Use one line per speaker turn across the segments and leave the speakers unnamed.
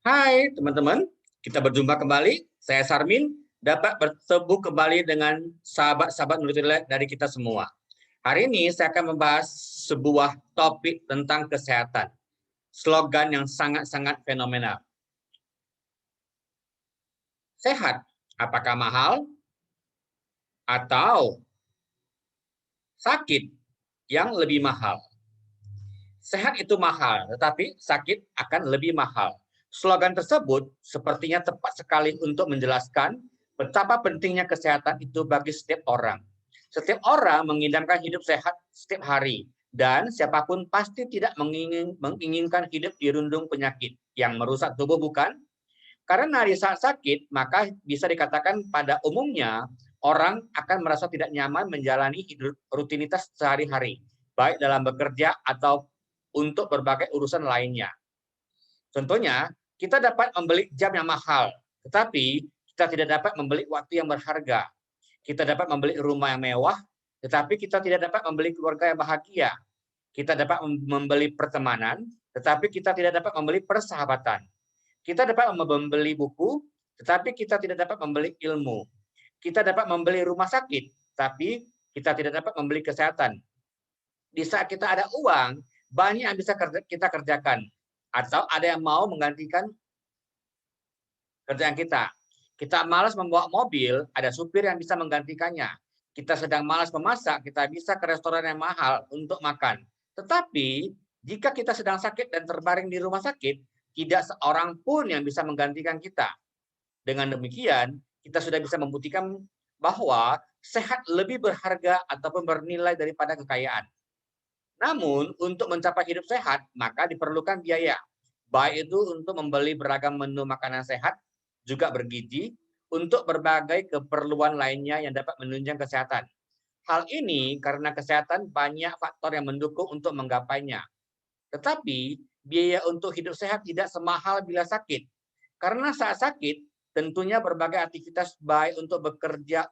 Hai teman-teman, kita berjumpa kembali. Saya Sarmin, dapat bertemu kembali dengan sahabat-sahabat Nutrilite dari kita semua. Hari ini saya akan membahas sebuah topik tentang kesehatan. Slogan yang sangat-sangat fenomenal. Sehat, apakah mahal? Atau sakit yang lebih mahal? Sehat itu mahal, tetapi sakit akan lebih mahal. Slogan tersebut sepertinya tepat sekali untuk menjelaskan betapa pentingnya kesehatan itu bagi setiap orang. Setiap orang menginginkan hidup sehat setiap hari, dan siapapun pasti tidak menginginkan hidup dirundung penyakit yang merusak tubuh, bukan? Karena di saat sakit, maka bisa dikatakan pada umumnya orang akan merasa tidak nyaman menjalani hidup rutinitas sehari-hari, baik dalam bekerja atau untuk berbagai urusan lainnya. Contohnya, kita dapat membeli jam yang mahal, tetapi kita tidak dapat membeli waktu yang berharga. Kita dapat membeli rumah yang mewah, tetapi kita tidak dapat membeli keluarga yang bahagia. Kita dapat membeli pertemanan, tetapi kita tidak dapat membeli persahabatan. Kita dapat membeli buku, tetapi kita tidak dapat membeli ilmu. Kita dapat membeli rumah sakit, tapi kita tidak dapat membeli kesehatan. Di saat kita ada uang, banyak yang bisa kita kerjakan. Atau ada yang mau menggantikan kerjaan kita. Kita malas membawa mobil, ada supir yang bisa menggantikannya. Kita sedang malas memasak, kita bisa ke restoran yang mahal untuk makan. Tetapi, jika kita sedang sakit dan terbaring di rumah sakit, tidak seorang pun yang bisa menggantikan kita. Dengan demikian, kita sudah bisa membuktikan bahwa sehat lebih berharga ataupun bernilai daripada kekayaan. Namun, untuk mencapai hidup sehat, maka diperlukan biaya. Baik itu untuk membeli beragam menu makanan sehat, juga bergizi, untuk berbagai keperluan lainnya yang dapat menunjang kesehatan. Hal ini karena kesehatan banyak faktor yang mendukung untuk menggapainya. Tetapi, biaya untuk hidup sehat tidak semahal bila sakit. Karena saat sakit, tentunya berbagai aktivitas baik untuk bekerja,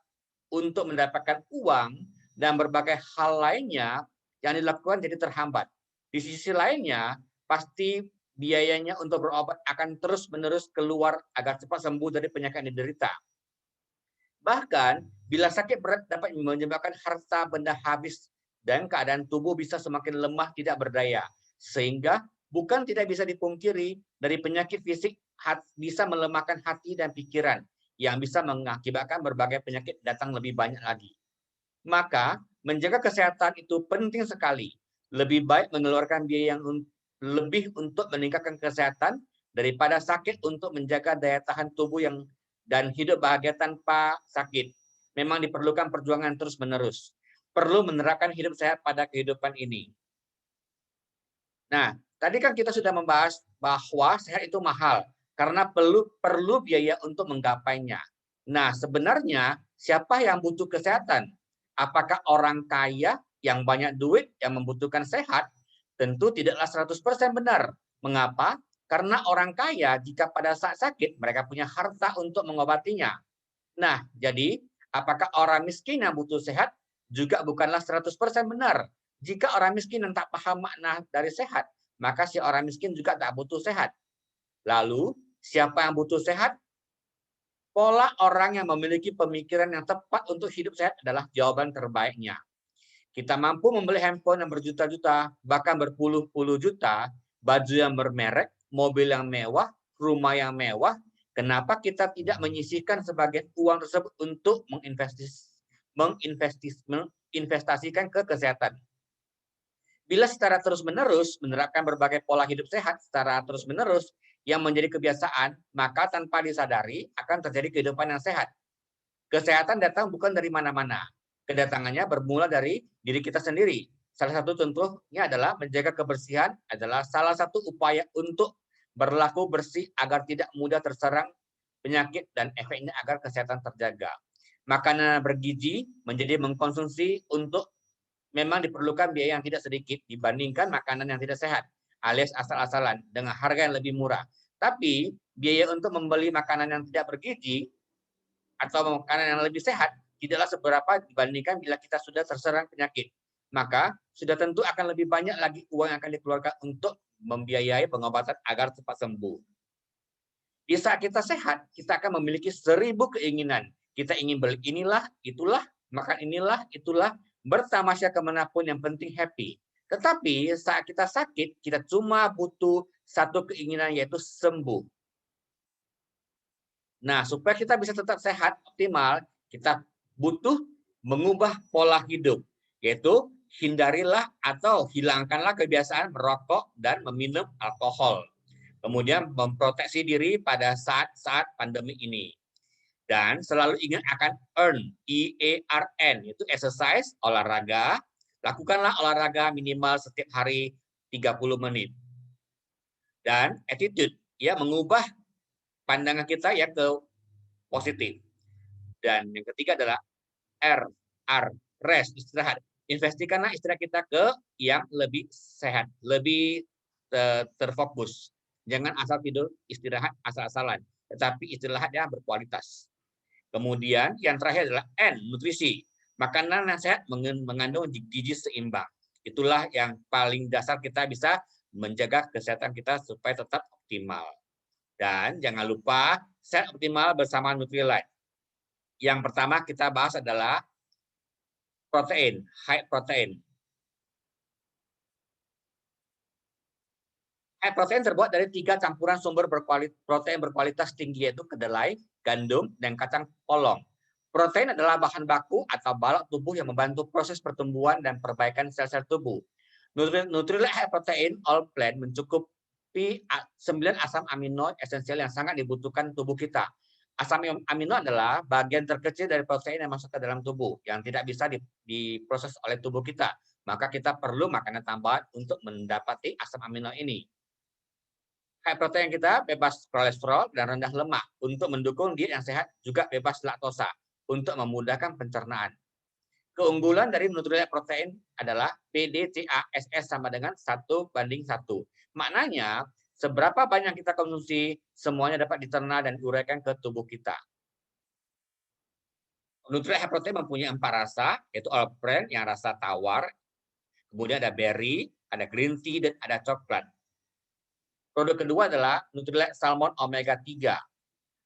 untuk mendapatkan uang, dan berbagai hal lainnya yang dilakukan jadi terhambat. Di sisi lainnya, pasti biayanya untuk berobat akan terus-menerus keluar agar cepat sembuh dari penyakit yang diderita. Bahkan, bila sakit berat dapat menyebabkan harta benda habis dan keadaan tubuh bisa semakin lemah tidak berdaya. Sehingga bukan tidak bisa dipungkiri dari penyakit fisik bisa melemahkan hati dan pikiran yang bisa mengakibatkan berbagai penyakit datang lebih banyak lagi. Maka, menjaga kesehatan itu penting sekali. Lebih baik mengeluarkan biaya yang lebih untuk meningkatkan kesehatan daripada sakit untuk menjaga daya tahan tubuh yang dan hidup bahagia tanpa sakit. Memang diperlukan perjuangan terus-menerus. Perlu menerapkan hidup sehat pada kehidupan ini. Nah, tadi kan kita sudah membahas bahwa sehat itu mahal karena perlu biaya untuk menggapainya. Nah, sebenarnya siapa yang butuh kesehatan? Apakah orang kaya yang banyak duit yang membutuhkan sehat? Tentu tidaklah 100% benar. Mengapa? Karena orang kaya jika pada saat sakit mereka punya harta untuk mengobatinya. Nah, jadi apakah orang miskin yang butuh sehat juga bukanlah 100% benar. Jika orang miskin yang tak paham makna dari sehat, maka si orang miskin juga tak butuh sehat. Lalu, siapa yang butuh sehat? Pola orang yang memiliki pemikiran yang tepat untuk hidup sehat adalah jawaban terbaiknya. Kita mampu membeli handphone yang berjuta-juta, bahkan berpuluh-puluh juta, baju yang bermerek, mobil yang mewah, rumah yang mewah. Kenapa kita tidak menyisihkan sebagian uang tersebut untuk menginvestasikan ke kesehatan? Bila secara terus-menerus menerapkan berbagai pola hidup sehat secara terus-menerus yang menjadi kebiasaan, maka tanpa disadari akan terjadi kehidupan yang sehat. Kesehatan datang bukan dari mana-mana. Kedatangannya bermula dari diri kita sendiri. Salah satu contohnya adalah menjaga kebersihan adalah salah satu upaya untuk berlaku bersih agar tidak mudah terserang penyakit dan efeknya agar kesehatan terjaga. Makanan bergizi menjadi mengkonsumsi untuk memang diperlukan biaya yang tidak sedikit dibandingkan makanan yang tidak sehat, alias asal-asalan dengan harga yang lebih murah. Tapi biaya untuk membeli makanan yang tidak bergizi atau makanan yang lebih sehat tidaklah seberapa dibandingkan bila kita sudah terserang penyakit. Maka sudah tentu akan lebih banyak lagi uang yang akan dikeluarkan untuk membiayai pengobatan agar cepat sembuh. Di saat kita sehat, kita akan memiliki 1000 keinginan. Kita ingin beli inilah, itulah, makan inilah, itulah, bertamasya kemanapun, yang penting happy. Tetapi saat kita sakit, kita cuma butuh satu keinginan, yaitu sembuh. Nah, supaya kita bisa tetap sehat, optimal, kita butuh mengubah pola hidup, yaitu hindarilah atau hilangkanlah kebiasaan merokok dan meminum alkohol. Kemudian memproteksi diri pada saat-saat pandemi ini. Dan selalu ingat akan EARN, E-A-R-N, itu exercise, olahraga. Lakukanlah olahraga minimal setiap hari 30 menit. Dan attitude, ya, mengubah pandangan kita ya ke positif. Dan yang ketiga adalah R, rest, istirahat. Investasikanlah istirahat kita ke yang lebih sehat, lebih terfokus. Jangan asal tidur, istirahat asal-asalan, tetapi istirahat yang berkualitas. Kemudian yang terakhir adalah N, nutrisi. Makanan yang sehat mengandung gizi seimbang. Itulah yang paling dasar kita bisa menjaga kesehatan kita supaya tetap optimal. Dan jangan lupa sehat optimal bersama Nutrilite. Yang pertama kita bahas adalah protein, high protein. Protein terbuat dari 3 campuran sumber protein berkualitas tinggi, yaitu kedelai, gandum, dan kacang polong. Protein adalah bahan baku atau balok tubuh yang membantu proses pertumbuhan dan perbaikan sel-sel tubuh. Nutrilite High Protein All Plant mencukupi 9 asam amino esensial yang sangat dibutuhkan tubuh kita. Asam amino adalah bagian terkecil dari protein yang masuk ke dalam tubuh, yang tidak bisa diproses oleh tubuh kita. Maka kita perlu makanan tambahan untuk mendapati asam amino ini. High protein kita bebas kolesterol dan rendah lemak. Untuk mendukung diet yang sehat, juga bebas laktosa untuk memudahkan pencernaan. Keunggulan dari Nutrilite protein adalah PDCASS sama dengan 1:1. Maknanya, seberapa banyak kita konsumsi, semuanya dapat dicerna dan diuraikan ke tubuh kita. Nutrilite High Protein mempunyai 4 rasa, yaitu all plant yang rasa tawar, kemudian ada berry, ada green tea, dan ada coklat. Produk kedua adalah Nutrilite Salmon Omega 3.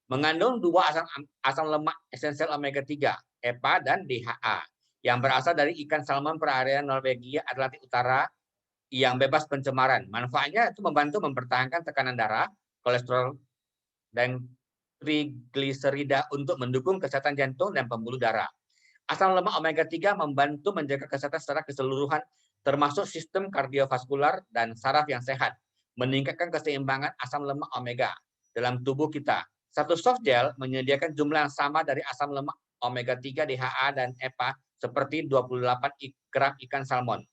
Mengandung 2 asam lemak esensial omega 3, EPA dan DHA, yang berasal dari ikan salmon perairan Norwegia Atlantik Utara yang bebas pencemaran. Manfaatnya itu membantu mempertahankan tekanan darah, kolesterol, dan trigliserida untuk mendukung kesehatan jantung dan pembuluh darah. Asam lemak omega 3 membantu menjaga kesehatan secara keseluruhan, termasuk sistem kardiovaskular dan saraf yang sehat, meningkatkan keseimbangan asam lemak omega dalam tubuh kita. Satu soft gel menyediakan jumlah yang sama dari asam lemak omega 3, DHA, dan EPA seperti 28 gram ikan salmon.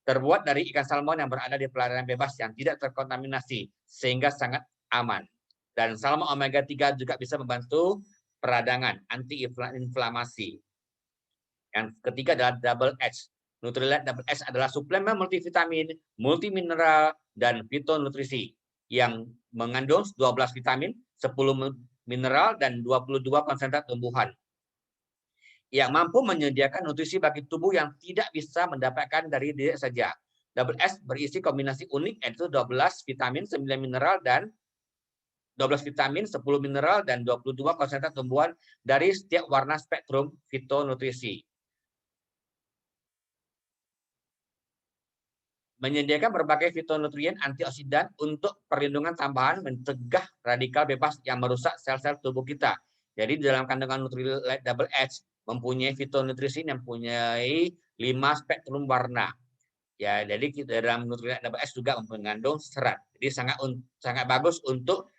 Terbuat dari ikan salmon yang berada di perairan bebas yang tidak terkontaminasi, sehingga sangat aman. Dan salmon omega 3 juga bisa membantu peradangan, anti-inflamasi. Yang ketiga adalah Double H. Nutrilite Double H adalah suplemen multivitamin, multimineral, dan fitonutrisi yang mengandung 12 vitamin, 10 mineral, dan 22 konsentrat tumbuhan yang mampu menyediakan nutrisi bagi tubuh yang tidak bisa mendapatkan dari diet saja. Double S berisi kombinasi unik, yaitu 12 vitamin, 9 mineral, dan 12 vitamin, 10 mineral, dan 22 konsentrat tumbuhan dari setiap warna spektrum fitonutrisi. Menyediakan berbagai fitonutrien antioksidan untuk perlindungan tambahan, mencegah radikal bebas yang merusak sel-sel tubuh kita. Jadi dalam kandungan Nutrilite Double H mempunyai fitonutrisi yang mempunyai 5 spektrum warna. Ya, jadi dalam Nutrilite Double H juga mengandung serat. Jadi sangat bagus untuk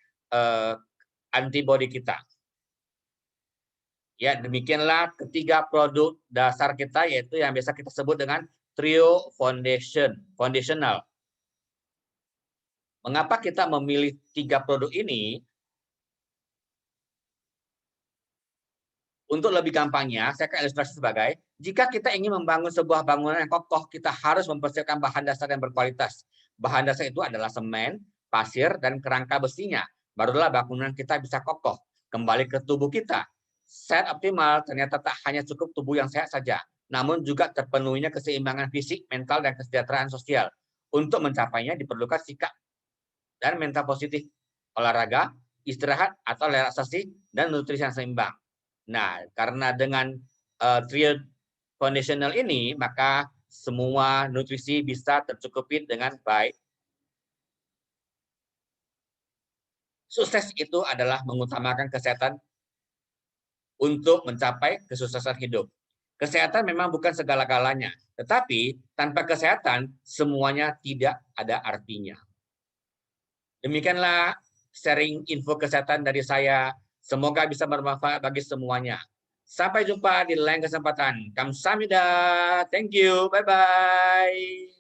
antibodi kita. Ya, demikianlah ketiga produk dasar kita, yaitu yang biasa kita sebut dengan trio foundational. Mengapa kita memilih 3 produk ini? Untuk lebih gampangnya, saya akan ilustrasi sebagai, jika kita ingin membangun sebuah bangunan yang kokoh, kita harus mempersiapkan bahan dasar yang berkualitas. Bahan dasar itu adalah semen, pasir, dan kerangka besinya. Barulah bangunan kita bisa kokoh. Kembali ke tubuh kita. Sehat optimal ternyata tak hanya cukup tubuh yang sehat saja, namun juga terpenuhinya keseimbangan fisik, mental, dan kesejahteraan sosial. Untuk mencapainya diperlukan sikap dan mental positif, olahraga, istirahat atau relaksasi, dan nutrisi yang seimbang. Nah, karena dengan trio foundational ini, maka semua nutrisi bisa tercukupi dengan baik. Sukses itu adalah mengutamakan kesehatan untuk mencapai kesuksesan hidup. Kesehatan memang bukan segala-galanya, tetapi tanpa kesehatan semuanya tidak ada artinya. Demikianlah sharing info kesehatan dari saya. Semoga bisa bermanfaat bagi semuanya. Sampai jumpa di lain kesempatan. Kamsahamnida. Thank you. Bye-bye.